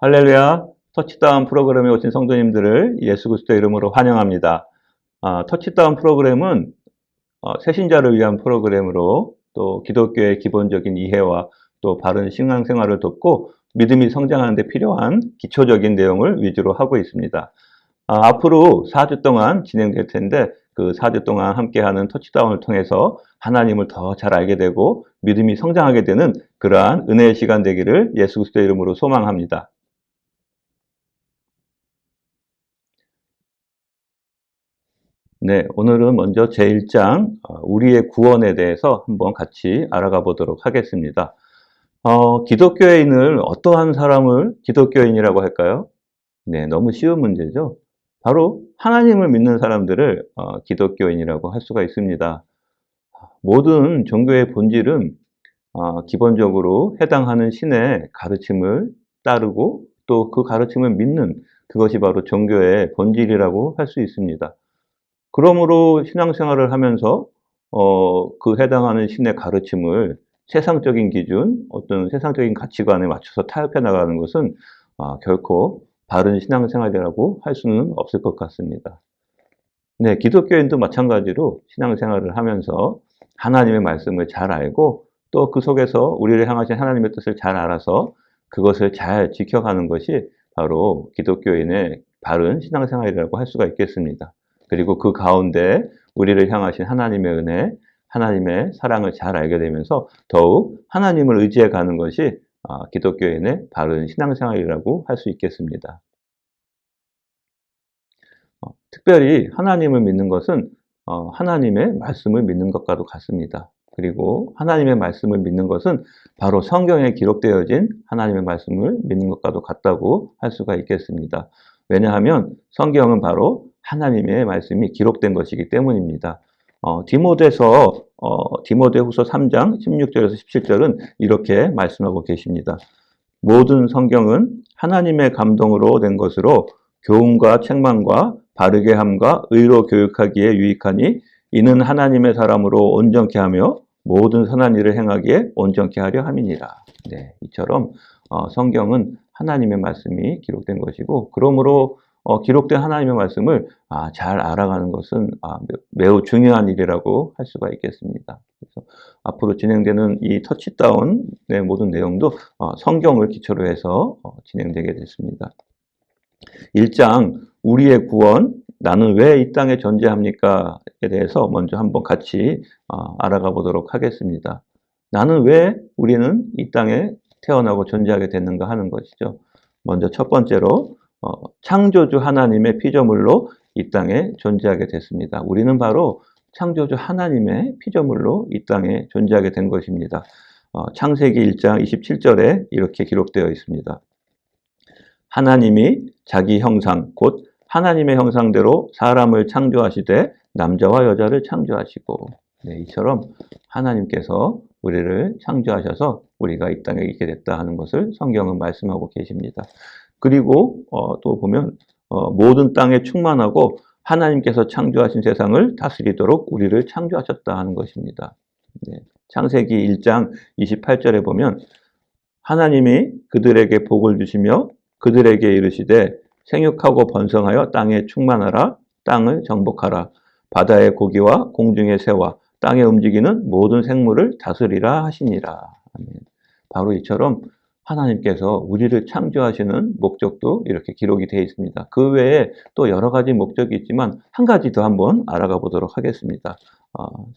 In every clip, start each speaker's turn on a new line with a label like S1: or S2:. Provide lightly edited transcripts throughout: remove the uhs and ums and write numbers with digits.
S1: 할렐루야. 터치다운 프로그램에 오신 성도님들을 예수 그리스도의 이름으로 환영합니다. 터치다운 프로그램은 새신자를 위한 프로그램으로 또 기독교의 기본적인 이해와 또 바른 신앙생활을 돕고 믿음이 성장하는 데 필요한 기초적인 내용을 위주로 하고 있습니다. 앞으로 4주 동안 진행될 텐데 그 4주 동안 함께하는 터치다운을 통해서 하나님을 더 잘 알게 되고 믿음이 성장하게 되는 그러한 은혜의 시간 되기를 예수 그리스도의 이름으로 소망합니다. 네, 오늘은 먼저 제1장 우리의 구원에 대해서 한번 같이 알아가 보도록 하겠습니다. 기독교인을 어떠한 사람을 기독교인이라고 할까요? 네, 너무 쉬운 문제죠. 바로 하나님을 믿는 사람들을 기독교인이라고 할 수가 있습니다. 모든 종교의 본질은 기본적으로 해당하는 신의 가르침을 따르고 또 그 가르침을 믿는 그것이 바로 종교의 본질이라고 할 수 있습니다. 그러므로 신앙생활을 하면서 그 해당하는 신의 가르침을 세상적인 기준, 어떤 세상적인 가치관에 맞춰서 타협해 나가는 것은 결코 바른 신앙생활이라고 할 수는 없을 것 같습니다. 네, 기독교인도 마찬가지로 신앙생활을 하면서 하나님의 말씀을 잘 알고 또 그 속에서 우리를 향하신 하나님의 뜻을 잘 알아서 그것을 잘 지켜가는 것이 바로 기독교인의 바른 신앙생활이라고 할 수가 있겠습니다. 그리고 그 가운데 우리를 향하신 하나님의 은혜, 하나님의 사랑을 잘 알게 되면서 더욱 하나님을 의지해 가는 것이 기독교인의 바른 신앙생활이라고 할 수 있겠습니다. 특별히 하나님을 믿는 것은 하나님의 말씀을 믿는 것과도 같습니다. 그리고 하나님의 말씀을 믿는 것은 바로 성경에 기록되어진 하나님의 말씀을 믿는 것과도 같다고 할 수가 있겠습니다. 왜냐하면 성경은 바로 하나님의 말씀이 기록된 것이기 때문입니다. 디모데후서 3장 16절에서 17절은 이렇게 말씀하고 계십니다. 모든 성경은 하나님의 감동으로 된 것으로 교훈과 책망과 바르게 함과 의로 교육하기에 유익하니 이는 하나님의 사람으로 온전케 하며 모든 선한 일을 행하기에 온전케 하려 함이니라. 네, 이처럼 성경은 하나님의 말씀이 기록된 것이고 그러므로 기록된 하나님의 말씀을 잘 알아가는 것은 매우 중요한 일이라고 할 수가 있겠습니다. 그래서 앞으로 진행되는 이 터치다운의 모든 내용도 성경을 기초로 해서 진행되게 됐습니다. 1장 우리의 구원, 나는 왜 이 땅에 존재합니까?에 대해서 먼저 한번 같이 알아가 보도록 하겠습니다. 나는 왜 우리는 이 땅에 태어나고 존재하게 됐는가 하는 것이죠. 먼저 첫 번째로 창조주 하나님의 피조물로 이 땅에 존재하게 됐습니다. 우리는 바로 창조주 하나님의 피조물로 이 땅에 존재하게 된 것입니다. 창세기 1장 27절에 이렇게 기록되어 있습니다. 하나님이 자기 형상, 곧 하나님의 형상대로 사람을 창조하시되 남자와 여자를 창조하시고, 네, 이처럼 하나님께서 우리를 창조하셔서 우리가 이 땅에 있게 됐다 하는 것을 성경은 말씀하고 계십니다. 그리고 또 보면 모든 땅에 충만하고 하나님께서 창조하신 세상을 다스리도록 우리를 창조하셨다 하는 것입니다. 네, 창세기 1장 28절에 보면 하나님이 그들에게 복을 주시며 그들에게 이르시되 생육하고 번성하여 땅에 충만하라, 땅을 정복하라, 바다의 고기와 공중의 새와 땅에 움직이는 모든 생물을 다스리라 하시니라. 바로 이처럼 하나님께서 우리를 창조하시는 목적도 이렇게 기록이 되어 있습니다. 그 외에 또 여러 가지 목적이 있지만 한 가지 더 한번 알아가 보도록 하겠습니다.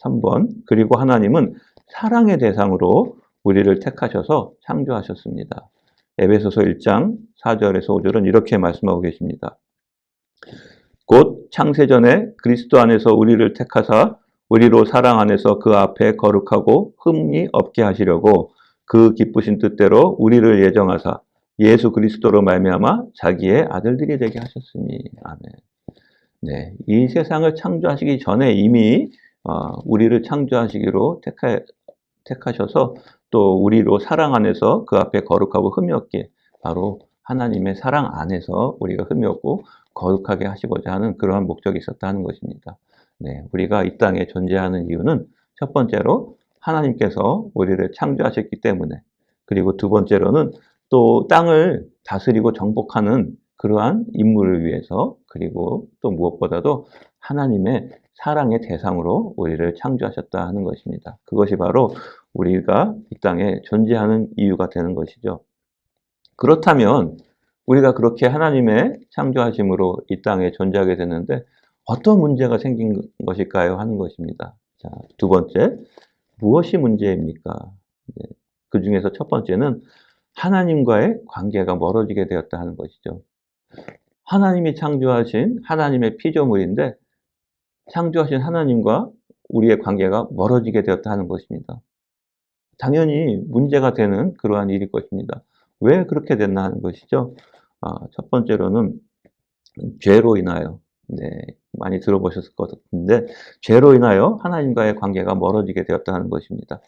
S1: 3번, 그리고 하나님은 사랑의 대상으로 우리를 택하셔서 창조하셨습니다. 에베소서 1장 4절에서 5절은 이렇게 말씀하고 계십니다. 곧 창세전에 그리스도 안에서 우리를 택하사 우리로 사랑 안에서 그 앞에 거룩하고 흠이 없게 하시려고 그 기쁘신 뜻대로 우리를 예정하사 예수 그리스도로 말미암아 자기의 아들들이 되게 하셨으니. 아멘. 네, 이 세상을 창조하시기 전에 이미 우리를 창조하시기로 택하셔서 또 우리로 사랑 안에서 그 앞에 거룩하고 흠이 없게, 바로 하나님의 사랑 안에서 우리가 흠이 없고 거룩하게 하시고자 하는 그러한 목적이 있었다는 것입니다. 네, 우리가 이 땅에 존재하는 이유는 첫 번째로 하나님께서 우리를 창조하셨기 때문에, 그리고 두 번째로는 또 땅을 다스리고 정복하는 그러한 임무를 위해서, 그리고 또 무엇보다도 하나님의 사랑의 대상으로 우리를 창조하셨다 하는 것입니다. 그것이 바로 우리가 이 땅에 존재하는 이유가 되는 것이죠. 그렇다면 우리가 그렇게 하나님의 창조하심으로 이 땅에 존재하게 되는데 어떤 문제가 생긴 것일까요? 하는 것입니다. 자, 두 번째, 무엇이 문제입니까? 네, 그 중에서 첫 번째는 하나님과의 관계가 멀어지게 되었다 하는 것이죠. 하나님이 창조하신 하나님의 피조물인데 창조하신 하나님과 우리의 관계가 멀어지게 되었다 하는 것입니다. 당연히 문제가 되는 그러한 일일 것입니다. 왜 그렇게 됐나 하는 것이죠. 첫 번째로는 죄로 인하여, 네, 많이 들어보셨을 것 같은데, 죄로 인하여 하나님과의 관계가 멀어지게 되었다는 것입니다.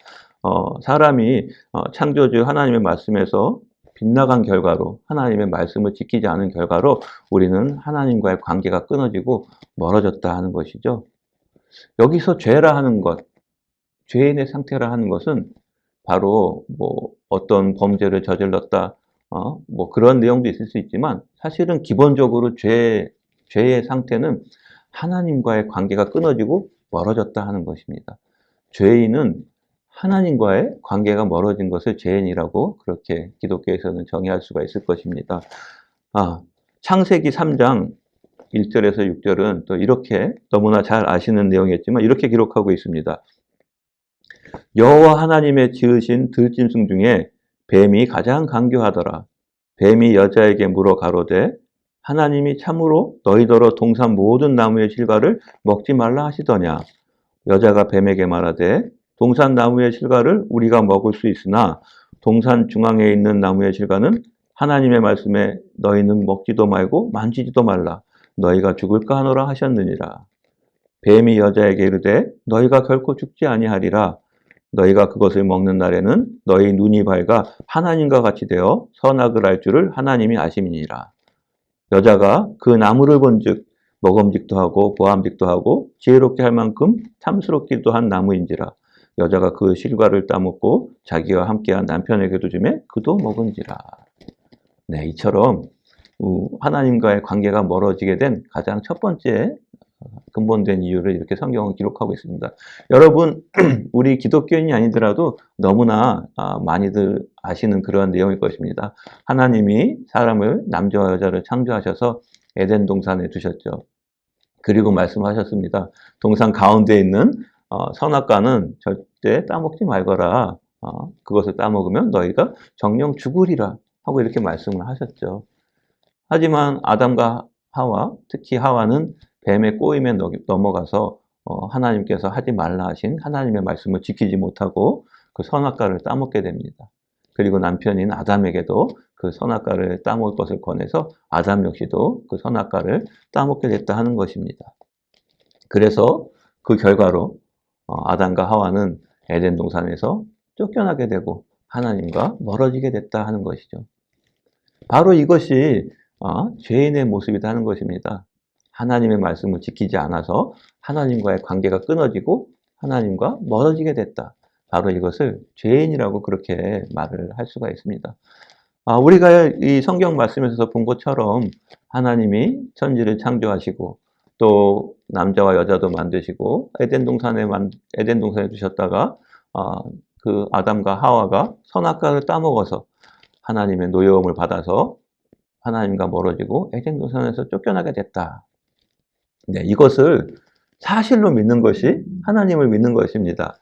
S1: 사람이 창조주 하나님의 말씀에서 빗나간 결과로, 하나님의 말씀을 지키지 않은 결과로 우리는 하나님과의 관계가 끊어지고 멀어졌다 하는 것이죠. 여기서 죄라 하는 것, 죄인의 상태라 하는 것은 바로 뭐 어떤 범죄를 저질렀다, 뭐 그런 내용도 있을 수 있지만 사실은 기본적으로 죄의 상태는 하나님과의 관계가 끊어지고 멀어졌다 하는 것입니다. 죄인은 하나님과의 관계가 멀어진 것을 죄인이라고 그렇게 기독교에서는 정의할 수가 있을 것입니다. 창세기 3장 1절에서 6절은 또 이렇게 너무나 잘 아시는 내용이었지만 이렇게 기록하고 있습니다. 여호와 하나님의 지으신 들짐승 중에 뱀이 가장 간교하더라. 뱀이 여자에게 물어 가로되 하나님이 참으로 너희더러 동산 모든 나무의 실과를 먹지 말라 하시더냐. 여자가 뱀에게 말하되 동산 나무의 실과를 우리가 먹을 수 있으나 동산 중앙에 있는 나무의 실과는 하나님의 말씀에 너희는 먹지도 말고 만지지도 말라. 너희가 죽을까 하노라 하셨느니라. 뱀이 여자에게 이르되 너희가 결코 죽지 아니하리라. 너희가 그것을 먹는 날에는 너희 눈이 밝아 하나님과 같이 되어 선악을 알 줄을 하나님이 아심이니라. 여자가 그 나무를 본즉 먹음직도 하고 보암직도 하고 지혜롭게 할 만큼 탐스럽기도 한 나무인지라. 여자가 그 실과를 따먹고 자기와 함께한 남편에게도 주매 그도 먹은지라. 네, 이처럼 하나님과의 관계가 멀어지게 된 가장 첫 번째 근본된 이유를 이렇게 성경은 기록하고 있습니다. 여러분, 우리 기독교인이 아니더라도 너무나 많이들 아시는 그러한 내용일 것입니다. 하나님이 사람을 남자와 여자를 창조하셔서 에덴 동산에 두셨죠. 그리고 말씀하셨습니다. 동산 가운데 있는 선악과는 절대 따먹지 말거라. 그것을 따먹으면 너희가 정령 죽으리라 하고 이렇게 말씀을 하셨죠. 하지만 아담과 하와, 특히 하와는 뱀의 꼬임에 넘어가서 하나님께서 하지 말라 하신 하나님의 말씀을 지키지 못하고 그 선악과를 따먹게 됩니다. 그리고 남편인 아담에게도 그 선악과를 따먹을 것을 권해서 아담 역시도 그 선악과를 따먹게 됐다 하는 것입니다. 그래서 그 결과로 아담과 하와는 에덴 동산에서 쫓겨나게 되고 하나님과 멀어지게 됐다 하는 것이죠. 바로 이것이 죄인의 모습이다 하는 것입니다. 하나님의 말씀을 지키지 않아서 하나님과의 관계가 끊어지고 하나님과 멀어지게 됐다. 바로 이것을 죄인이라고 그렇게 말을 할 수가 있습니다. 우리가 이 성경 말씀에서 본 것처럼 하나님이 천지를 창조하시고 또 남자와 여자도 만드시고 에덴 동산에 두셨다가 그 아담과 하와가 선악과를 따먹어서 하나님의 노여움을 받아서 하나님과 멀어지고 에덴 동산에서 쫓겨나게 됐다. 네, 이것을 사실로 믿는 것이 하나님을 믿는 것입니다.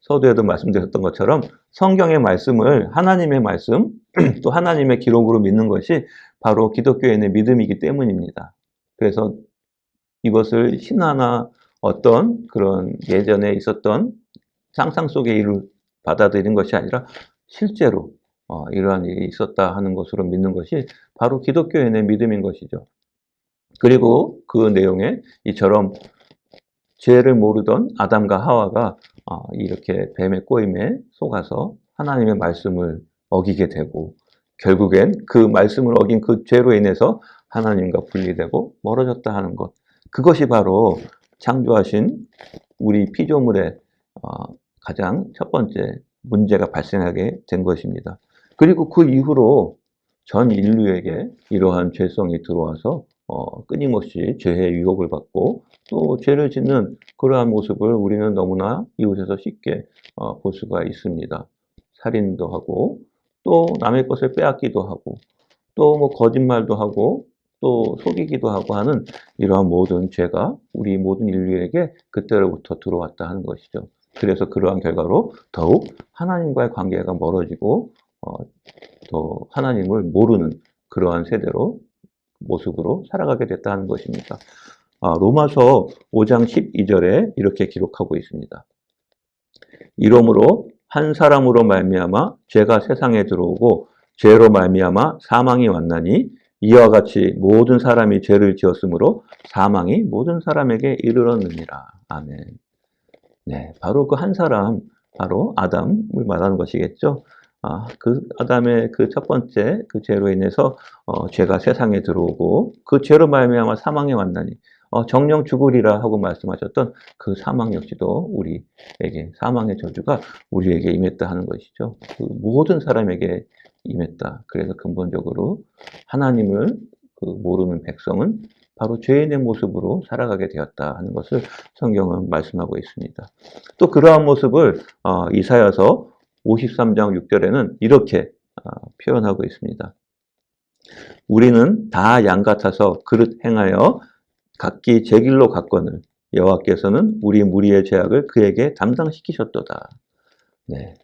S1: 서두에도 말씀드렸던 것처럼 성경의 말씀을 하나님의 말씀, 또 하나님의 기록으로 믿는 것이 바로 기독교인의 믿음이기 때문입니다. 그래서 이것을 신화나 어떤 그런 예전에 있었던 상상 속의 일을 받아들이는 것이 아니라 실제로 이러한 일이 있었다 하는 것으로 믿는 것이 바로 기독교인의 믿음인 것이죠. 그리고 그 내용에 이처럼 죄를 모르던 아담과 하와가 이렇게 뱀의 꼬임에 속아서 하나님의 말씀을 어기게 되고 결국엔 그 말씀을 어긴 그 죄로 인해서 하나님과 분리되고 멀어졌다 하는 것. 그것이 바로 창조하신 우리 피조물의 가장 첫 번째 문제가 발생하게 된 것입니다. 그리고 그 이후로 전 인류에게 이러한 죄성이 들어와서 끊임없이 죄의 유혹을 받고 또 죄를 짓는 그러한 모습을 우리는 너무나 이웃에서 쉽게 볼 수가 있습니다. 살인도 하고 또 남의 것을 빼앗기도 하고 또 뭐 거짓말도 하고 또 속이기도 하고 하는 이러한 모든 죄가 우리 모든 인류에게 그때로부터 들어왔다 하는 것이죠. 그래서 그러한 결과로 더욱 하나님과의 관계가 멀어지고 더 하나님을 모르는 그러한 세대로 모습으로 살아가게 됐다는 것입니다. 로마서 5장 12절에 이렇게 기록하고 있습니다. 이러므로 한 사람으로 말미암아 죄가 세상에 들어오고 죄로 말미암아 사망이 왔나니 이와 같이 모든 사람이 죄를 지었으므로 사망이 모든 사람에게 이르렀느니라. 아멘. 네, 바로 그 한 사람, 바로 아담을 말하는 것이겠죠. 그 아담의 그 첫 번째 그 죄로 인해서 죄가 세상에 들어오고 그 죄로 말미암아 사망에 왔나니 정령 죽으리라 하고 말씀하셨던 그 사망 역시도 우리에게 사망의 저주가 우리에게 임했다 하는 것이죠. 그 모든 사람에게 임했다. 그래서 근본적으로 하나님을 그 모르는 백성은 바로 죄인의 모습으로 살아가게 되었다 하는 것을 성경은 말씀하고 있습니다. 또 그러한 모습을 이사야서 53장 6절에는 이렇게 표현하고 있습니다. 우리는 다 양 같아서 그릇 행하여 각기 제 길로 갔거늘 여호와께서는 우리 무리의 죄악을 그에게 담당시키셨도다. 네,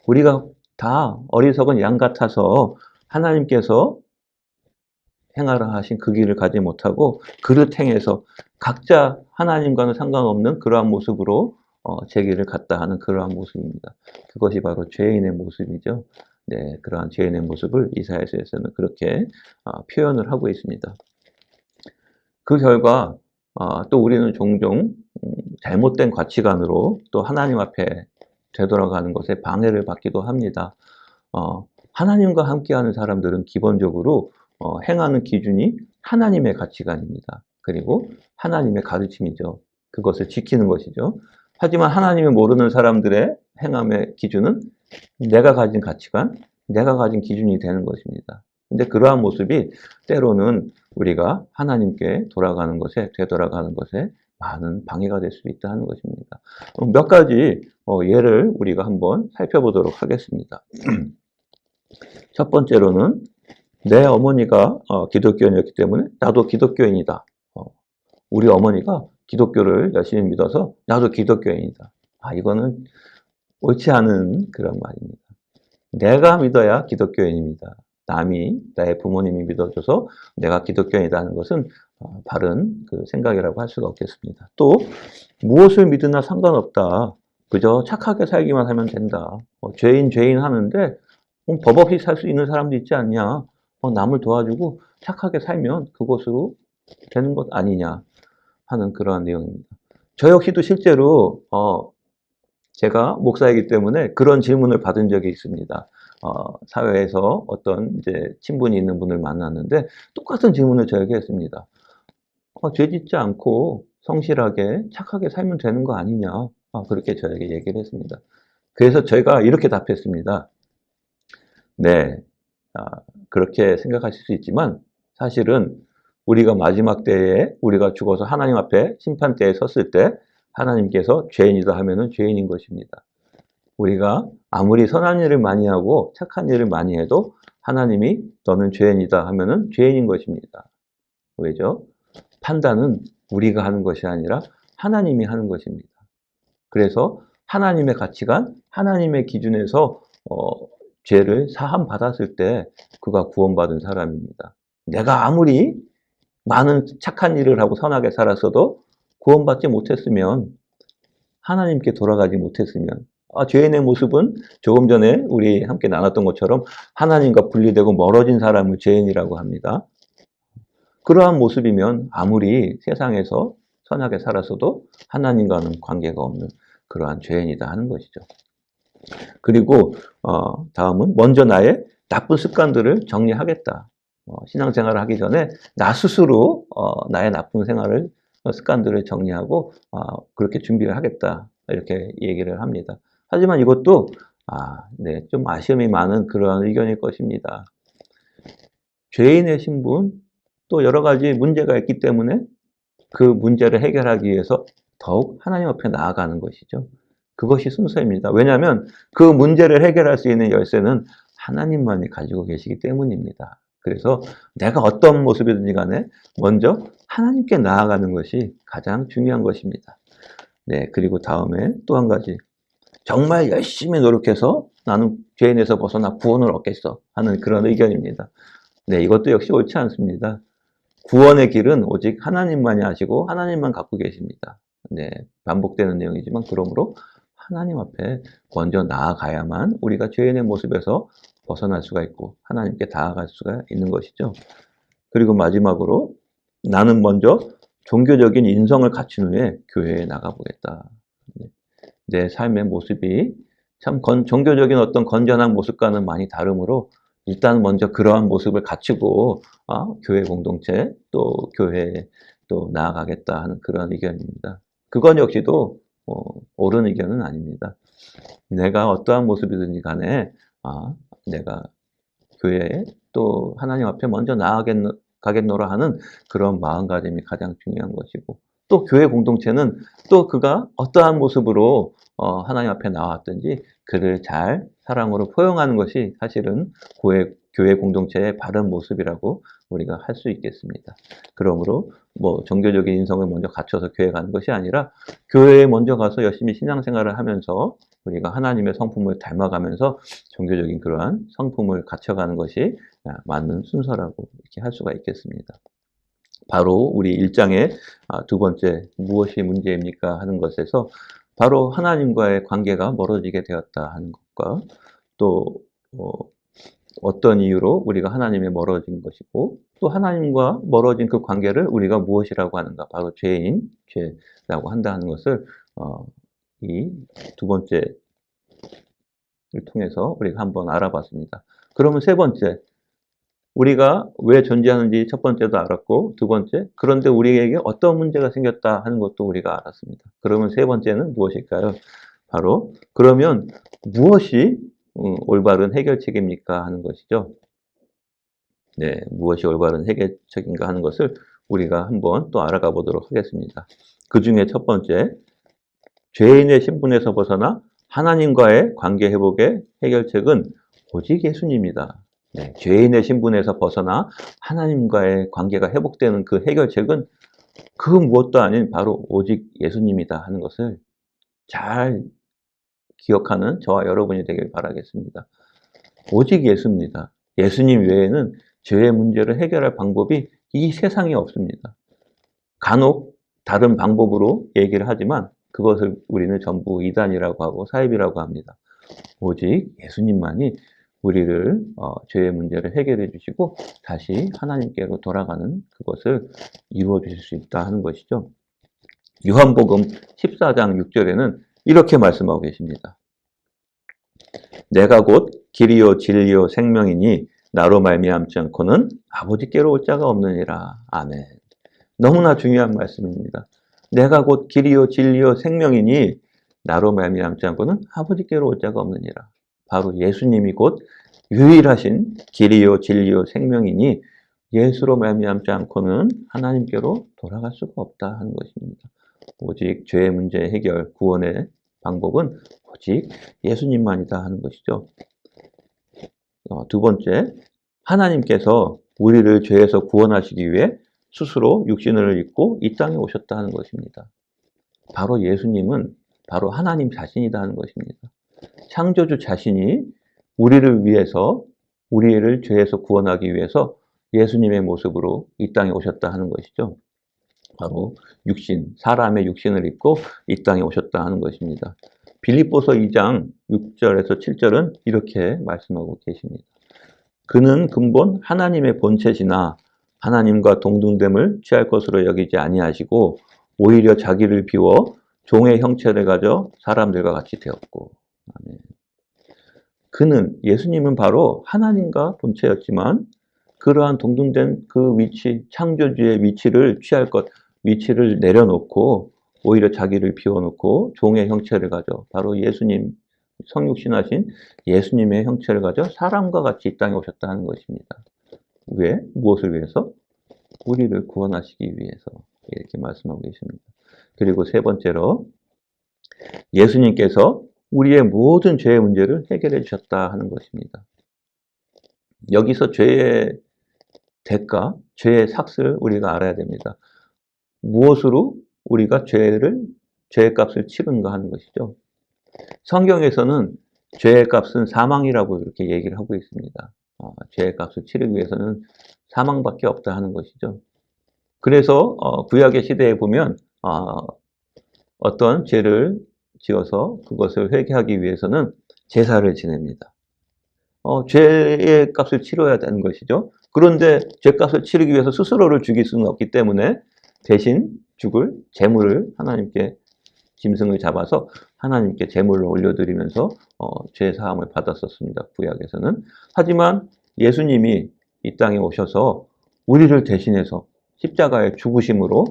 S1: 우리가 다 어리석은 양 같아서 하나님께서 행하라 하신 그 길을 가지 못하고 그릇 행해서 각자 하나님과는 상관없는 그러한 모습으로 제 길을 갔다 하는 그러한 모습입니다. 그것이 바로 죄인의 모습이죠. 네, 그러한 죄인의 모습을 이사야서에서는 그렇게 표현을 하고 있습니다. 그 결과 또 우리는 종종 잘못된 가치관으로 또 하나님 앞에 되돌아가는 것에 방해를 받기도 합니다. 하나님과 함께하는 사람들은 기본적으로 행하는 기준이 하나님의 가치관입니다. 그리고 하나님의 가르침이죠. 그것을 지키는 것이죠. 하지만 하나님을 모르는 사람들의 행함의 기준은 내가 가진 가치관, 내가 가진 기준이 되는 것입니다. 근데 그러한 모습이 때로는 우리가 하나님께 돌아가는 것에, 되돌아가는 것에 많은 방해가 될 수 있다 하는 것입니다. 몇 가지 예를 우리가 한번 살펴보도록 하겠습니다. 첫 번째로는 내 어머니가 기독교인이었기 때문에 나도 기독교인이다. 우리 어머니가 기독교를 열심히 믿어서 나도 기독교인이다. 이거는 옳지 않은 그런 말입니다. 내가 믿어야 기독교인입니다. 남이, 나의 부모님이 믿어줘서 내가 기독교인이다 하는 것은 바른 그 생각이라고 할 수가 없겠습니다. 또 무엇을 믿으나 상관없다. 그저 착하게 살기만 하면 된다. 죄인 하는데 법 없이 살 수 있는 사람도 있지 않냐. 남을 도와주고 착하게 살면 그것으로 되는 것 아니냐 하는 그러한 내용입니다. 저 역시도 실제로 제가 목사이기 때문에 그런 질문을 받은 적이 있습니다. 사회에서 어떤 이제 친분이 있는 분을 만났는데 똑같은 질문을 저에게 했습니다. 죄 짓지 않고 성실하게 착하게 살면 되는 거 아니냐. 그렇게 저에게 얘기를 했습니다. 그래서 제가 이렇게 답했습니다. 네, 그렇게 생각하실 수 있지만 사실은 우리가 마지막 때에 우리가 죽어서 하나님 앞에 심판대에 섰을 때 하나님께서 죄인이다 하면은 죄인인 것입니다. 우리가 아무리 선한 일을 많이 하고 착한 일을 많이 해도 하나님이 너는 죄인이다 하면은 죄인인 것입니다. 왜죠? 판단은 우리가 하는 것이 아니라 하나님이 하는 것입니다. 그래서 하나님의 가치관, 하나님의 기준에서 죄를 사함 받았을 때 그가 구원받은 사람입니다. 내가 아무리 많은 착한 일을 하고 선하게 살았어도 구원받지 못했으면 하나님께 돌아가지 못했으면 죄인의 모습은 조금 전에 우리 함께 나눴던 것처럼 하나님과 분리되고 멀어진 사람을 죄인이라고 합니다. 그러한 모습이면 아무리 세상에서 선하게 살았어도 하나님과는 관계가 없는 그러한 죄인이다 하는 것이죠. 그리고 다음은 먼저 나의 나쁜 습관들을 정리하겠다. 신앙생활을 하기 전에 나 스스로 나의 나쁜 습관들을 정리하고 그렇게 준비를 하겠다. 이렇게 얘기를 합니다. 하지만 이것도 네, 좀 아쉬움이 많은 그러한 의견일 것입니다. 죄인의 신분, 또 여러 가지 문제가 있기 때문에 그 문제를 해결하기 위해서 더욱 하나님 앞에 나아가는 것이죠. 그것이 순서입니다. 왜냐하면 그 문제를 해결할 수 있는 열쇠는 하나님만이 가지고 계시기 때문입니다. 그래서 내가 어떤 모습이든지 간에 먼저 하나님께 나아가는 것이 가장 중요한 것입니다. 네, 그리고 다음에 또 한 가지. 정말 열심히 노력해서 나는 죄인에서 벗어나 구원을 얻겠어 하는 그런 의견입니다. 네, 이것도 역시 옳지 않습니다. 구원의 길은 오직 하나님만이 아시고 하나님만 갖고 계십니다. 네, 반복되는 내용이지만 그러므로 하나님 앞에 먼저 나아가야만 우리가 죄인의 모습에서 벗어날 수가 있고 하나님께 다가갈 수가 있는 것이죠. 그리고 마지막으로 나는 먼저 종교적인 인성을 갖춘 후에 교회에 나가보겠다. 내 삶의 모습이 참 종교적인 어떤 건전한 모습과는 많이 다르므로 일단 먼저 그러한 모습을 갖추고 교회 공동체 또 교회에 또 나아가겠다 하는 그런 의견입니다. 그건 역시도 옳은 의견은 아닙니다. 내가 어떠한 모습이든지 간에 내가 교회에 또 하나님 앞에 먼저 나아가겠노라 하는 그런 마음가짐이 가장 중요한 것이고 또 교회 공동체는 또 그가 어떠한 모습으로 하나님 앞에 나왔든지 그를 잘 사랑으로 포용하는 것이 사실은 교회 공동체의 바른 모습이라고 우리가 할 수 있겠습니다. 그러므로 종교적인 인성을 먼저 갖춰서 교회 가는 것이 아니라 교회에 먼저 가서 열심히 신앙생활을 하면서 우리가 하나님의 성품을 닮아가면서 종교적인 그러한 성품을 갖춰가는 것이 맞는 순서라고 이렇게 할 수가 있겠습니다. 바로 우리 1장의 두 번째 무엇이 문제입니까 하는 것에서 바로 하나님과의 관계가 멀어지게 되었다 하는 것과 또 어떤 이유로 우리가 하나님에 멀어진 것이고 또 하나님과 멀어진 그 관계를 우리가 무엇이라고 하는가 바로 죄라고 한다 하는 것을 이 두 번째를 통해서 우리가 한번 알아봤습니다. 그러면 세 번째, 우리가 왜 존재하는지 첫 번째도 알았고 두 번째, 그런데 우리에게 어떤 문제가 생겼다 하는 것도 우리가 알았습니다. 그러면 세 번째는 무엇일까요? 바로 그러면 무엇이 올바른 해결책입니까 하는 것이죠. 네, 무엇이 올바른 해결책인가 하는 것을 우리가 한번 또 알아가 보도록 하겠습니다. 그 중에 첫 번째, 죄인의 신분에서 벗어나 하나님과의 관계 회복의 해결책은 오직 예수님이다. 네, 죄인의 신분에서 벗어나 하나님과의 관계가 회복되는 그 해결책은 그 무엇도 아닌 바로 오직 예수님이다 하는 것을 잘 기억하는 저와 여러분이 되길 바라겠습니다. 오직 예수입니다. 예수님 외에는 죄의 문제를 해결할 방법이 이 세상에 없습니다. 간혹 다른 방법으로 얘기를 하지만 그것을 우리는 전부 이단이라고 하고 사입이라고 합니다. 오직 예수님만이 우리를 죄의 문제를 해결해 주시고 다시 하나님께로 돌아가는 그것을 이루어 주실 수 있다 하는 것이죠. 요한복음 14장 6절에는 이렇게 말씀하고 계십니다. 내가 곧 길이요 진리요 생명이니 나로 말미암지 않고는 아버지께로 올 자가 없느니라. 아멘. 너무나 중요한 말씀입니다. 내가 곧 길이요 진리요 생명이니 나로 말미암지 않고는 아버지께로 올 자가 없느니라. 바로 예수님이 곧 유일하신 길이요 진리요 생명이니 예수로 말미암지 않고는 하나님께로 돌아갈 수가 없다 하는 것입니다. 오직 죄의 문제 해결, 구원의 방법은 오직 예수님만이다 하는 것이죠. 두 번째, 하나님께서 우리를 죄에서 구원하시기 위해 스스로 육신을 입고 이 땅에 오셨다 하는 것입니다. 바로 예수님은 바로 하나님 자신이다 하는 것입니다. 창조주 자신이 우리를 위해서 우리를 죄에서 구원하기 위해서 예수님의 모습으로 이 땅에 오셨다 하는 것이죠. 바로 육신, 사람의 육신을 입고 이 땅에 오셨다 하는 것입니다. 빌립보서 2장 6절에서 7절은 이렇게 말씀하고 계십니다. 그는 근본 하나님의 본체시나 하나님과 동등됨을 취할 것으로 여기지 아니하시고 오히려 자기를 비워 종의 형체를 가져 사람들과 같이 되었고. 아멘. 그는 예수님은 바로 하나님과 본체였지만 그러한 동등된 그 위치, 창조주의 위치를 취할 것, 위치를 내려놓고 오히려 자기를 비워놓고 종의 형체를 가져 바로 예수님 성육신하신 예수님의 형체를 가져 사람과 같이 이 땅에 오셨다 하는 것입니다. 왜? 무엇을 위해서? 우리를 구원하시기 위해서 이렇게 말씀하고 계십니다. 그리고 세 번째로 예수님께서 우리의 모든 죄의 문제를 해결해 주셨다 하는 것입니다. 여기서 죄의 대가, 죄의 삭을 우리가 알아야 됩니다. 무엇으로 우리가 죄의 값을 치른가 하는 것이죠. 성경에서는 죄의 값은 사망이라고 이렇게 얘기를 하고 있습니다. 죄의 값을 치르기 위해서는 사망밖에 없다 하는 것이죠. 그래서 구약의 시대에 보면 어떤 죄를 지어서 그것을 회개하기 위해서는 제사를 지냅니다. 죄의 값을 치러야 되는 것이죠. 그런데 죄값을 치르기 위해서 스스로를 죽일 수는 없기 때문에 대신 죽을 제물을 하나님께 짐승을 잡아서 하나님께 제물을 올려드리면서 죄 사함을 받았었습니다. 구약에서는. 하지만 예수님이 이 땅에 오셔서 우리를 대신해서 십자가의 죽으심으로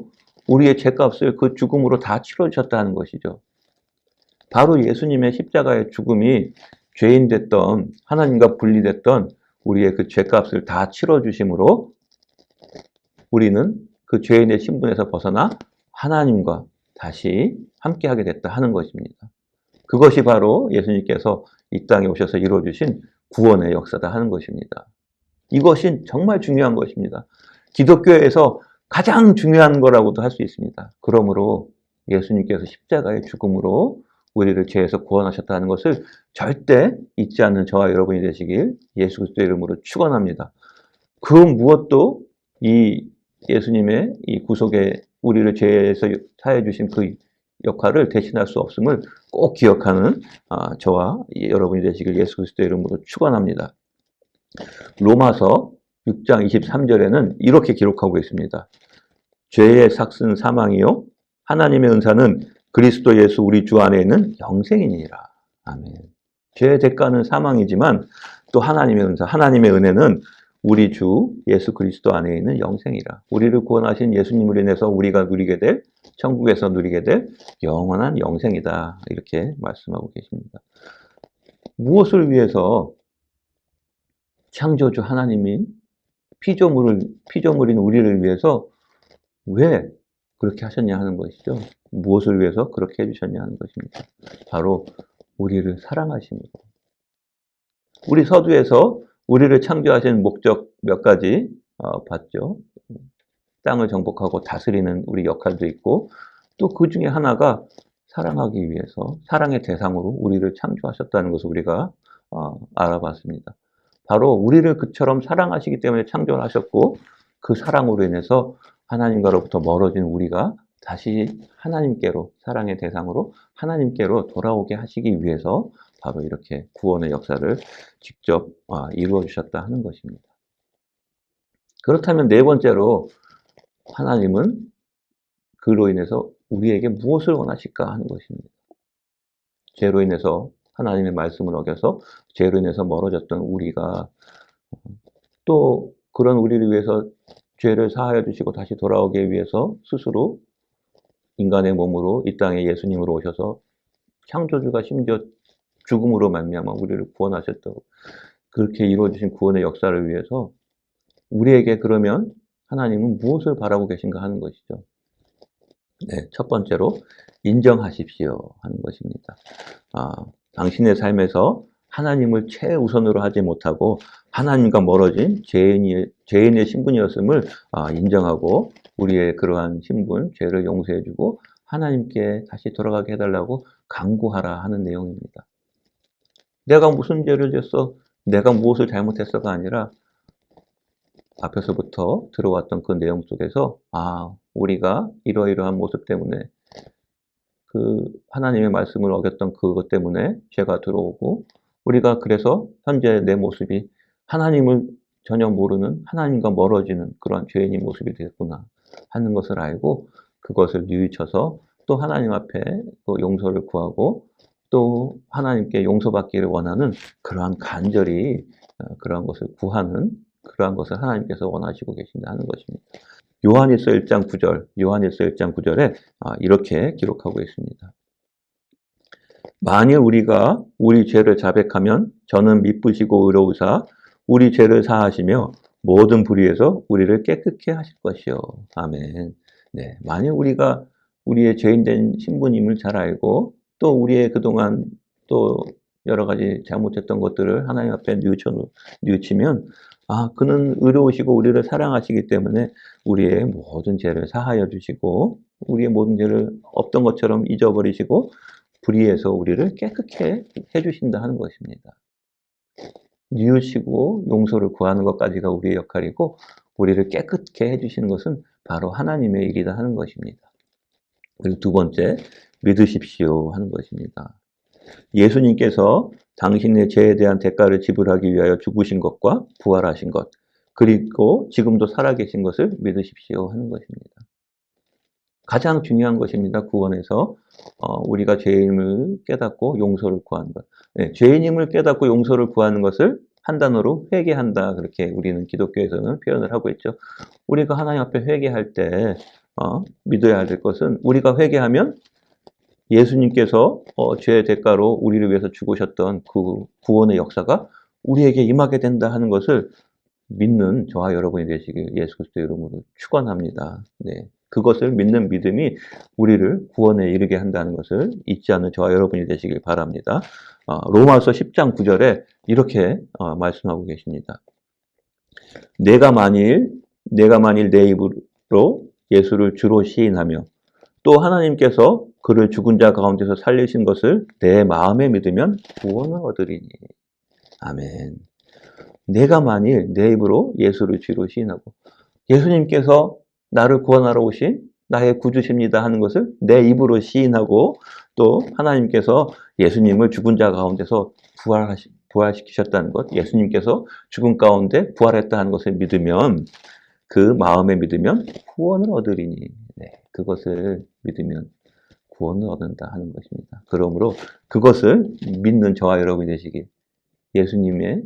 S1: 우리의 죄값을 그 죽음으로 다 치러주셨다는 것이죠. 바로 예수님의 십자가의 죽음이 죄인 됐던 하나님과 분리됐던 우리의 그 죄값을 다 치러주심으로 우리는 그 죄인의 신분에서 벗어나 하나님과 다시 함께하게 됐다 하는 것입니다. 그것이 바로 예수님께서 이 땅에 오셔서 이루어주신 구원의 역사다 하는 것입니다. 이것이 정말 중요한 것입니다. 기독교에서 가장 중요한 거라고도 할 수 있습니다. 그러므로 예수님께서 십자가의 죽음으로 우리를 죄에서 구원하셨다는 것을 절대 잊지 않는 저와 여러분이 되시길 예수 그리스도의 이름으로 축원합니다. 그 무엇도 이 예수님의 이 구속에 우리를 죄에서 사해 주신 그 역할을 대신할 수 없음을 꼭 기억하는 저와 여러분이 되시길 예수 그리스도의 이름으로 축원합니다. 로마서 6장 23절에는 이렇게 기록하고 있습니다. 죄의 삭은 사망이요 하나님의 은사는 그리스도 예수 우리 주 안에 있는 영생이니라. 아멘. 죄의 대가는 사망이지만 또 하나님의 은사, 하나님의 은혜는 우리 주 예수 그리스도 안에 있는 영생이라. 우리를 구원하신 예수님을 인해서 우리가 누리게 될, 천국에서 누리게 될 영원한 영생이다. 이렇게 말씀하고 계십니다. 무엇을 위해서 창조주 하나님인 피조물인 우리를 위해서 왜 그렇게 하셨냐 하는 것이죠. 무엇을 위해서 그렇게 해주셨냐 하는 것입니다. 바로 우리를 사랑하심으로. 우리 서두에서 우리를 창조하신 목적 몇 가지 봤죠. 땅을 정복하고 다스리는 우리 역할도 있고 또 그 중에 하나가 사랑하기 위해서 사랑의 대상으로 우리를 창조하셨다는 것을 우리가 알아봤습니다. 바로 우리를 그처럼 사랑하시기 때문에 창조를 하셨고 그 사랑으로 인해서 하나님과로부터 멀어진 우리가 다시 하나님께로 사랑의 대상으로 하나님께로 돌아오게 하시기 위해서 바로 이렇게 구원의 역사를 직접 이루어 주셨다 하는 것입니다. 그렇다면 네 번째로 하나님은 그로 인해서 우리에게 무엇을 원하실까 하는 것입니다. 죄로 인해서 하나님의 말씀을 어겨서 죄로 인해서 멀어졌던 우리가 또 그런 우리를 위해서 죄를 사하여 주시고 다시 돌아오기 위해서 스스로 인간의 몸으로 이 땅에 예수님으로 오셔서 창조주가 심지어 죽음으로 말미암아 우리를 구원하셨다고 그렇게 이루어주신 구원의 역사를 위해서 우리에게 그러면 하나님은 무엇을 바라고 계신가 하는 것이죠. 네, 첫 번째로 인정하십시오 하는 것입니다. 당신의 삶에서 하나님을 최우선으로 하지 못하고 하나님과 멀어진 죄인의 신분이었음을 인정하고 우리의 그러한 신분, 죄를 용서해주고 하나님께 다시 돌아가게 해달라고 간구하라 하는 내용입니다. 내가 무슨 죄를 졌어? 내가 무엇을 잘못했어가 아니라 앞에서부터 들어왔던 그 내용 속에서 우리가 이러이러한 모습 때문에 그 하나님의 말씀을 어겼던 그것 때문에 죄가 들어오고 우리가 그래서 현재 내 모습이 하나님을 전혀 모르는 하나님과 멀어지는 그런 죄인의 모습이 됐구나 하는 것을 알고 그것을 뉘우쳐서 또 하나님 앞에 용서를 구하고 또 하나님께 용서받기를 원하는 그러한 간절히 그러한 것을 구하는 그러한 것을 하나님께서 원하시고 계신다 하는 것입니다. 요한일서 1장 9절, 요한일서 1장 9절에 이렇게 기록하고 있습니다. 만일 우리가 우리 죄를 자백하면 저는 미쁘시고 의로우사 우리 죄를 사하시며 모든 불의에서 우리를 깨끗게 하실 것이요. 아멘. 네, 만일 우리가 우리의 죄인된 신분임을 잘 알고 또 우리의 그동안 또 여러 가지 잘못했던 것들을 하나님 앞에 뉘우치면 그는 의로우시고 우리를 사랑하시기 때문에 우리의 모든 죄를 사하여 주시고 우리의 모든 죄를 없던 것처럼 잊어버리시고 불의에서 우리를 깨끗게 해주신다 하는 것입니다. 뉘우치고 용서를 구하는 것까지가 우리의 역할이고 우리를 깨끗게 해주시는 것은 바로 하나님의 일이다 하는 것입니다. 그리고 두 번째, 믿으십시오 하는 것입니다. 예수님께서 당신의 죄에 대한 대가를 지불하기 위하여 죽으신 것과 부활하신 것, 그리고 지금도 살아계신 것을 믿으십시오 하는 것입니다. 가장 중요한 것입니다. 구원에서 우리가 죄인임을 깨닫고 용서를 구하는 것. 네, 죄인임을 깨닫고 용서를 구하는 것을 한 단어로 회개한다. 그렇게 우리는 기독교에서는 표현을 하고 있죠. 우리가 하나님 앞에 회개할 때 믿어야 될 것은 우리가 회개하면 예수님께서 죄의 대가로 우리를 위해서 죽으셨던 그 구원의 역사가 우리에게 임하게 된다 하는 것을 믿는 저와 여러분이 되시길 예수 그리스도의 이름으로 축원합니다. 네. 그것을 믿는 믿음이 우리를 구원에 이르게 한다는 것을 잊지 않는 저와 여러분이 되시길 바랍니다. 로마서 10장 9절에 이렇게 말씀하고 계십니다. 내가 만일 내 입으로 예수를 주로 시인하며 또 하나님께서 그를 죽은 자 가운데서 살리신 것을 내 마음에 믿으면 구원을 얻으리니. 아멘. 내가 만일 내 입으로 예수를 주로 시인하고 예수님께서 나를 구원하러 오신 나의 구주십니다 하는 것을 내 입으로 시인하고 또 하나님께서 예수님을 죽은 자 가운데서 부활시키셨다는 것, 예수님께서 죽음 가운데 부활했다 하는 것을 믿으면 그 마음에 믿으면 구원을 얻으리니. 네, 그것을 믿으면 구원을 얻는다 하는 것입니다. 그러므로 그것을 믿는 저와 여러분이 되시길 예수님의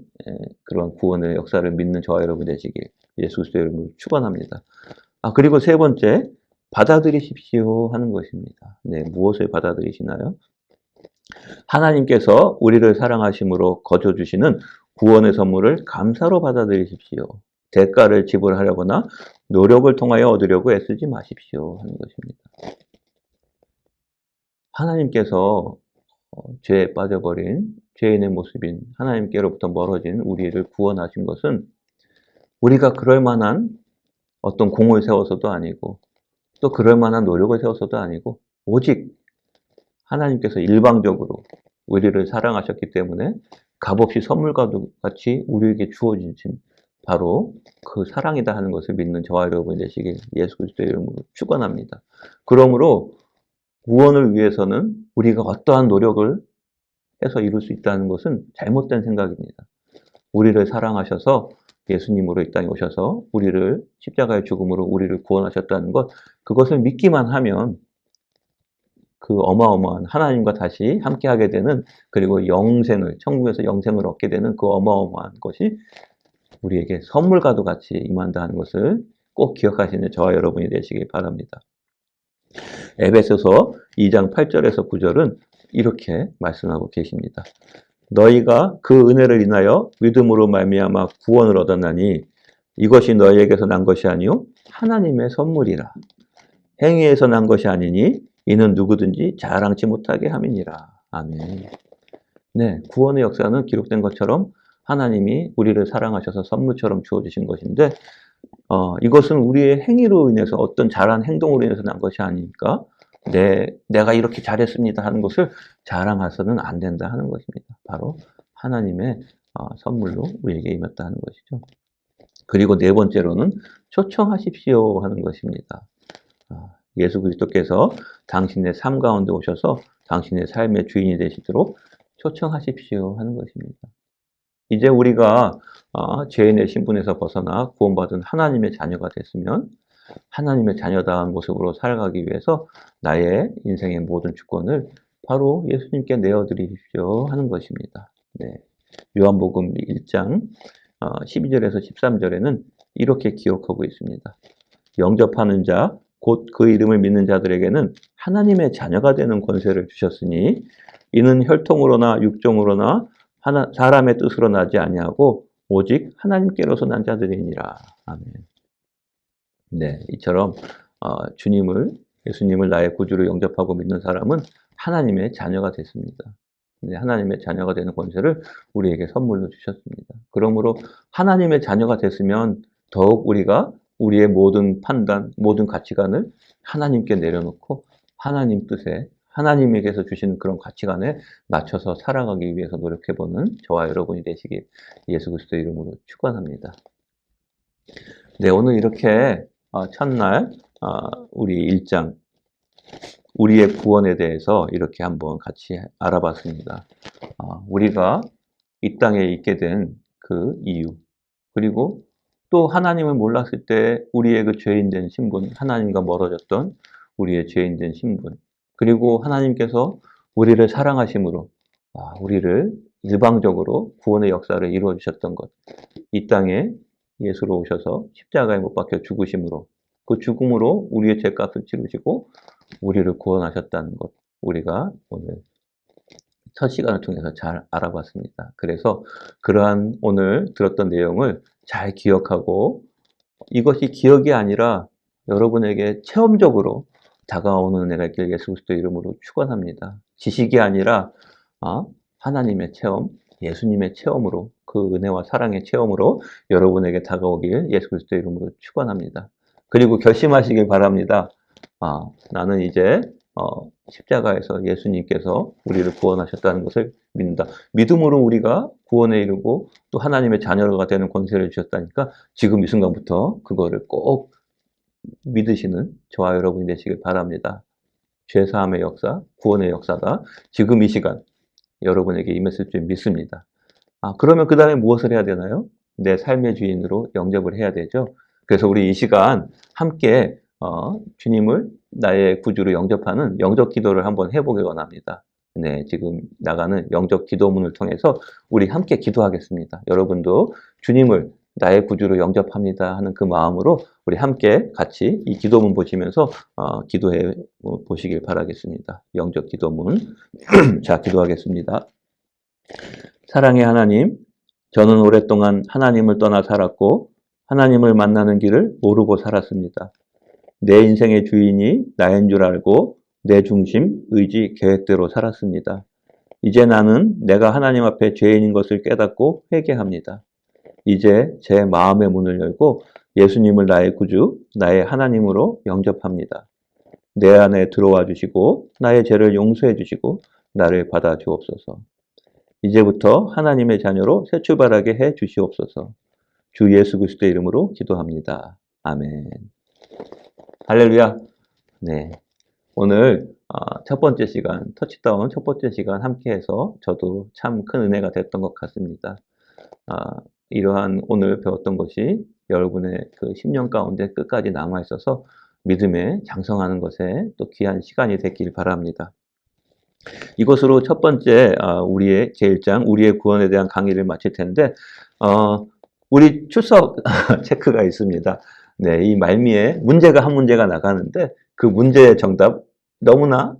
S1: 그런 구원의 역사를 믿는 저와 여러분이 되시길 예수 그리스도의 이름으로 축원합니다. 그리고 세 번째, 받아들이십시오 하는 것입니다. 네, 무엇을 받아들이시나요? 하나님께서 우리를 사랑하심으로 거저 주시는 구원의 선물을 감사로 받아들이십시오. 대가를 지불하려거나 노력을 통하여 얻으려고 애쓰지 마십시오 하는 것입니다. 하나님께서 죄에 빠져버린 죄인의 모습인 하나님께로부터 멀어진 우리를 구원하신 것은 우리가 그럴 만한 어떤 공을 세워서도 아니고 또 그럴 만한 노력을 세워서도 아니고 오직 하나님께서 일방적으로 우리를 사랑하셨기 때문에 값없이 선물과 같이 우리에게 주어진 바로 그 사랑이다 하는 것을 믿는 저와 여러분이 되시길 예수 그리스도의 이름으로 축원합니다. 그러므로 구원을 위해서는 우리가 어떠한 노력을 해서 이룰 수 있다는 것은 잘못된 생각입니다. 우리를 사랑하셔서 예수님으로 이 땅에 오셔서 우리를 십자가의 죽음으로 우리를 구원하셨다는 것, 그것을 믿기만 하면 그 어마어마한 하나님과 다시 함께하게 되는, 그리고 영생을, 천국에서 영생을 얻게 되는 그 어마어마한 것이 우리에게 선물과도 같이 임한다 하는 것을 꼭 기억하시는 저와 여러분이 되시길 바랍니다. 에베소서 2장 8절에서 9절은 이렇게 말씀하고 계십니다. 너희가 그 은혜를 인하여 믿음으로 말미암아 구원을 얻었나니 이것이 너희에게서 난 것이 아니요 하나님의 선물이라. 행위에서 난 것이 아니니 이는 누구든지 자랑치 못하게 함이니라. 아멘. 네, 구원의 역사는 기록된 것처럼 하나님이 우리를 사랑하셔서 선물처럼 주어주신 것인데 이것은 우리의 행위로 인해서 어떤 잘한 행동으로 인해서 난 것이 아니니까 내가 이렇게 잘했습니다 하는 것을 자랑해서는 안 된다 하는 것입니다. 바로 하나님의 선물로 우리에게 임했다 하는 것이죠. 그리고 네 번째로는 초청하십시오 하는 것입니다. 예수 그리스도께서 당신의 삶 가운데 오셔서 당신의 삶의 주인이 되시도록 초청하십시오 하는 것입니다. 이제 우리가 죄인의 신분에서 벗어나 구원받은 하나님의 자녀가 됐으면 하나님의 자녀다운 모습으로 살아가기 위해서 나의 인생의 모든 주권을 바로 예수님께 내어드리십시오 하는 것입니다. 네. 요한복음 1장 12절에서 13절에는 이렇게 기록하고 있습니다. 영접하는 자, 곧 그 이름을 믿는 자들에게는 하나님의 자녀가 되는 권세를 주셨으니 이는 혈통으로나 육종으로나 사람의 뜻으로 나지 아니하고 오직 하나님께로서 난 자들이니라. 아멘. 네, 이처럼 예수님을 나의 구주로 영접하고 믿는 사람은 하나님의 자녀가 됐습니다. 네, 하나님의 자녀가 되는 권세를 우리에게 선물로 주셨습니다. 그러므로 하나님의 자녀가 됐으면 더욱 우리가 우리의 모든 판단, 모든 가치관을 하나님께 내려놓고 하나님 뜻에, 하나님에게서 주신 그런 가치관에 맞춰서 살아가기 위해서 노력해보는 저와 여러분이 되시길 예수 그리스도의 이름으로 축원합니다. 네, 오늘 이렇게 첫날 우리 1장 우리의 구원에 대해서 이렇게 한번 같이 알아봤습니다. 우리가 이 땅에 있게 된 그 이유, 그리고 또 하나님을 몰랐을 때 우리의 그 죄인된 신분, 하나님과 멀어졌던 우리의 죄인된 신분, 그리고 하나님께서 우리를 사랑하심으로 우리를 일방적으로 구원의 역사를 이루어 주셨던 것, 이 땅에 예수로 오셔서 십자가에 못 박혀 죽으심으로, 그 죽음으로 우리의 죄값을 치르시고 우리를 구원하셨다는 것, 우리가 오늘 첫 시간을 통해서 잘 알아봤습니다. 그래서 그러한 오늘 들었던 내용을 잘 기억하고, 이것이 기억이 아니라 여러분에게 체험적으로 다가오는 은혜가 있길 예수 그리스도 이름으로 축원합니다. 지식이 아니라 하나님의 체험, 예수님의 체험으로, 그 은혜와 사랑의 체험으로 여러분에게 다가오길 예수 그리스도 이름으로 축원합니다. 그리고 결심하시길 바랍니다. 나는 이제 십자가에서 예수님께서 우리를 구원하셨다는 것을 믿는다. 믿음으로 우리가 구원에 이르고 또 하나님의 자녀가 되는 권세를 주셨다니까 지금 이 순간부터 그거를 꼭 믿으시는 저와 여러분이 되시길 바랍니다. 죄사함의 역사, 구원의 역사가 지금 이 시간 여러분에게 임했을 줄 믿습니다. 그러면 그 다음에 무엇을 해야 되나요? 내 삶의 주인으로 영접을 해야 되죠. 그래서 우리 이 시간 함께 주님을 나의 구주로 영접하는 영접 기도를 한번 해보길 원합니다. 네, 지금 나가는 영접 기도문을 통해서 우리 함께 기도하겠습니다. 여러분도 주님을 나의 구주로 영접합니다 하는 그 마음으로 우리 함께 같이 이 기도문 보시면서 기도해 보시길 바라겠습니다. 영접 기도문. 자, 기도하겠습니다. 사랑의 하나님, 저는 오랫동안 하나님을 떠나 살았고 하나님을 만나는 길을 모르고 살았습니다. 내 인생의 주인이 나인 줄 알고 내 중심, 의지, 계획대로 살았습니다. 이제 나는 내가 하나님 앞에 죄인인 것을 깨닫고 회개합니다. 이제 제 마음의 문을 열고 예수님을 나의 구주, 나의 하나님으로 영접합니다. 내 안에 들어와 주시고 나의 죄를 용서해 주시고 나를 받아 주옵소서. 이제부터 하나님의 자녀로 새 출발하게 해 주시옵소서. 주 예수 그리스도의 이름으로 기도합니다. 아멘. 할렐루야. 네. 오늘 첫 번째 시간, 터치다운 첫 번째 시간 함께해서 저도 참 큰 은혜가 됐던 것 같습니다. 이러한 오늘 배웠던 것이 여러분의 그 10년 가운데 끝까지 남아있어서 믿음에 장성하는 것에 또 귀한 시간이 됐길 바랍니다. 이것으로 첫 번째 우리의 제1장 우리의 구원에 대한 강의를 마칠 텐데 우리 출석 체크가 있습니다. 네, 이 말미에 한 문제가 나가는데 그 문제의 정답 너무나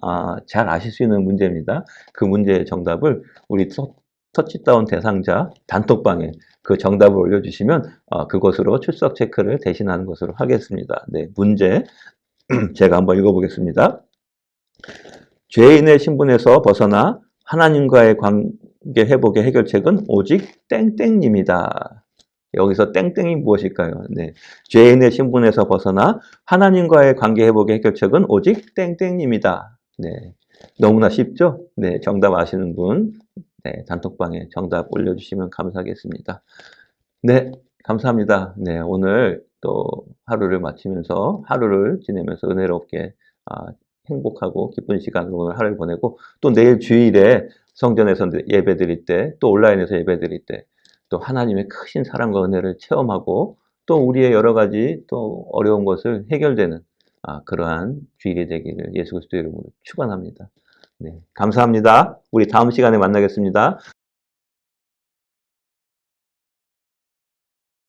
S1: 잘 아실 수 있는 문제입니다. 그 문제의 정답을 우리 터치다운 대상자 단톡방에 그 정답을 올려주시면 그것으로 출석 체크를 대신하는 것으로 하겠습니다. 네, 문제 제가 한번 읽어보겠습니다. 죄인의 신분에서 벗어나 하나님과의 관계 회복의 해결책은 오직 땡땡님이다. 여기서 땡땡이 무엇일까요? 네, 죄인의 신분에서 벗어나 하나님과의 관계 회복의 해결책은 오직 땡땡님이다. 네, 너무나 쉽죠? 네, 정답 아시는 분 네, 단톡방에 정답 올려주시면 감사하겠습니다. 네, 감사합니다. 네, 오늘 또 하루를 마치면서 하루를 지내면서 은혜롭게 행복하고 기쁜 시간으로 오늘 하루를 보내고 또 내일 주일에 성전에서 예배 드릴 때 또 온라인에서 예배 드릴 때 또 하나님의 크신 사랑과 은혜를 체험하고 또 우리의 여러 가지 또 어려운 것을 해결되는 그러한 주일이 되기를 예수 그리스도의 이름으로 축원합니다. 네, 감사합니다. 우리 다음 시간에 만나겠습니다.